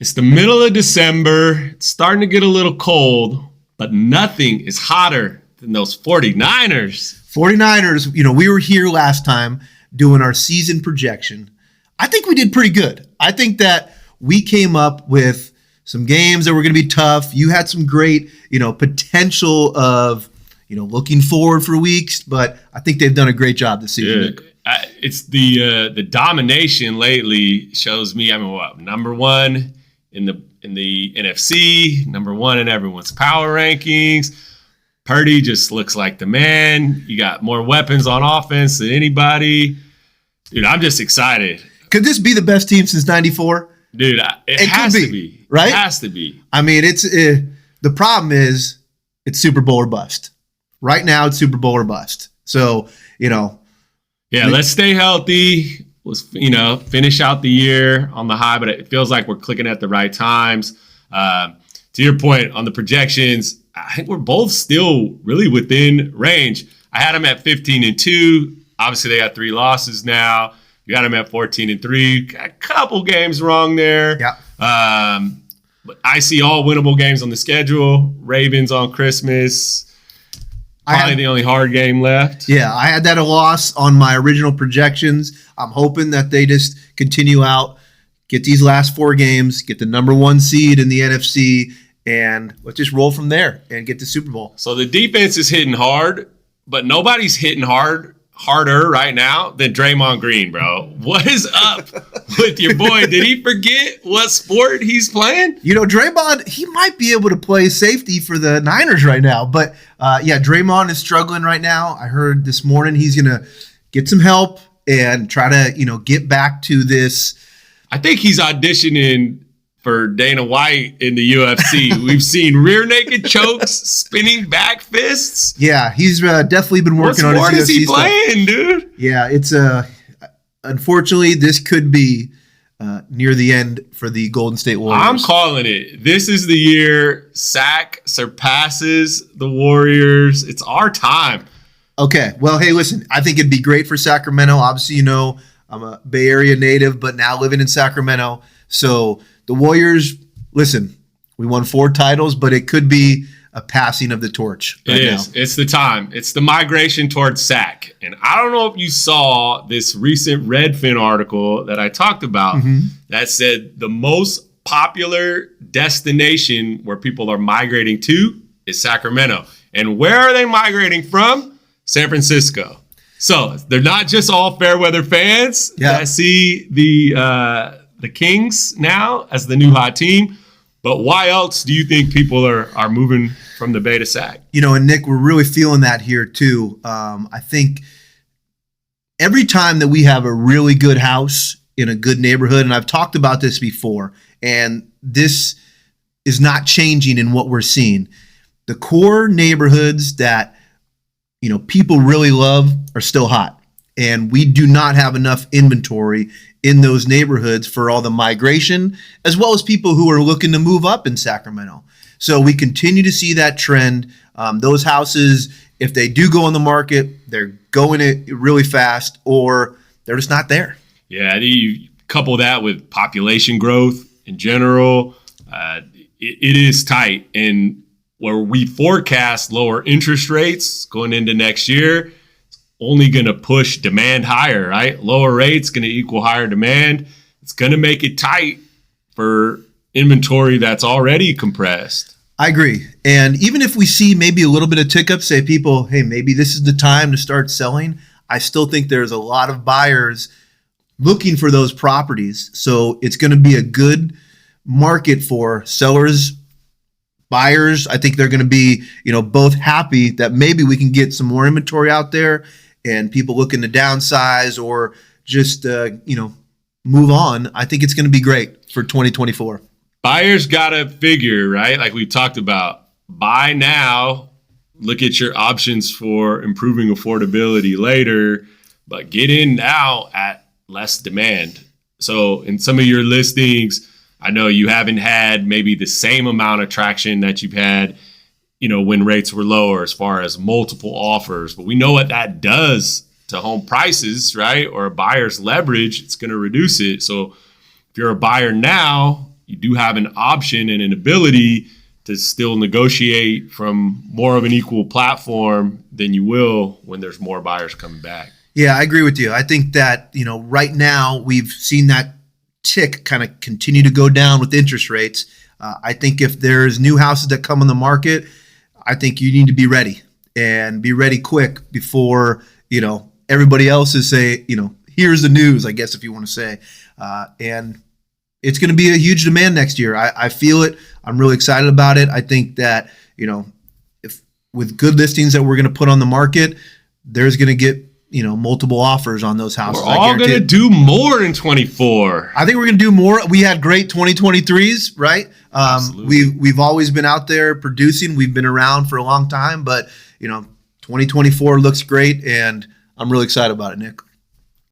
It's the middle of December. It's starting to get a little cold, but nothing is hotter than those 49ers. 49ers, we were here last time doing our season projection. I think we did pretty good. I think that we came up with some games that were going to be tough. You had some great, potential of, looking forward for weeks, but I think they've done a great job this season. It's the domination lately shows me. Number one in the NFC, number one in everyone's power rankings. Purdy just looks like the man. You got more weapons on offense than anybody. Dude, I'm just excited. Could this be the best team since '94? Dude, it has to be. Right? It has to be. It's the problem is it's Super Bowl or bust. Right now, it's Super Bowl or bust. So, Yeah, let's stay healthy. Let's, finish out the year on the high, but it feels like we're clicking at the right times. To your point on the projections, I think we're both still really within range. I had them at 15-2. Obviously, they got 3 losses now. You got them at 14-3. Got a couple games wrong there. Yeah. But I see all winnable games on the schedule. Ravens on Christmas. Probably the only hard game left. Yeah, I had that a loss on my original projections. I'm hoping that they just continue out, get these last 4 games, get the number 1 seed in the NFC, and let's just roll from there and get the Super Bowl. So the defense is hitting hard, but nobody's hitting harder right now than Draymond Green, bro. What is up with your boy? Did he forget what sport he's playing? Draymond, he might be able to play safety for the Niners right now. But, Draymond is struggling right now. I heard this morning he's going to get some help and try to, get back to this. I think he's auditioning for Dana White in the UFC. We've seen rear naked chokes, spinning back fists. Yeah, he's definitely been working on his UFC stuff. What is he playing, dude? Yeah, it's unfortunately, this could be near the end for the Golden State Warriors. I'm calling it. This is the year Sac surpasses the Warriors. It's our time. Okay, well, hey, listen, I think it'd be great for Sacramento. Obviously, I'm a Bay Area native, but now living in Sacramento. So the Warriors, listen, we won 4 titles, but it could be a passing of the torch right now. It's the time. It's the migration towards Sac. And I don't know if you saw this recent Redfin article that I talked about that said the most popular destination where people are migrating to is Sacramento. And where are they migrating from? San Francisco. So they're not just all fair weather fans that see the Kings now as the new hot team. But why else do you think people are moving from the Bay to Sac? And Nick, we're really feeling that here too. I think every time that we have a really good house in a good neighborhood, and I've talked about this before, and this is not changing in what we're seeing. The core neighborhoods that, people really love are still hot. And we do not have enough inventory in those neighborhoods for all the migration, as well as people who are looking to move up in Sacramento. So we continue to see that trend. Those houses, if they do go on the market, they're going it really fast, or they're just not there. Yeah, you couple that with population growth in general, it is tight. And where we forecast lower interest rates going into next year, only going to push demand higher, right? Lower rates going to equal higher demand. It's going to make it tight for inventory that's already compressed. I agree. And even if we see maybe a little bit of tick up, say people, hey, maybe this is the time to start selling, I still think there's a lot of buyers looking for those properties. So it's going to be a good market for sellers, buyers. I think they're going to be, both happy that maybe we can get some more inventory out there and people looking to downsize or just, move on. I think it's going to be great for 2024. Buyers got to figure, right? Like we talked about, buy now, look at your options for improving affordability later, but get in now at less demand. So in some of your listings, I know you haven't had maybe the same amount of traction that you've had, when rates were lower as far as multiple offers. But we know what that does to home prices, right? Or a buyer's leverage, it's going to reduce it. So if you're a buyer now, you do have an option and an ability to still negotiate from more of an equal platform than you will when there's more buyers coming back. Yeah, I agree with you. I think that, right now we've seen that tick kind of continue to go down with interest rates. I think if there's new houses that come on the market, I think you need to be ready and be ready quick before, everybody else is here's the news, I guess, if you want to say. And it's going to be a huge demand next year. I feel it. I'm really excited about it. I think that, if with good listings that we're going to put on the market, there's going to get, multiple offers on those houses. We're all going to do more in 24. I think we're going to do more. We had great 2023s, right? We've always been out there producing. We've been around for a long time, but 2024 looks great, and I'm really excited about it, Nick.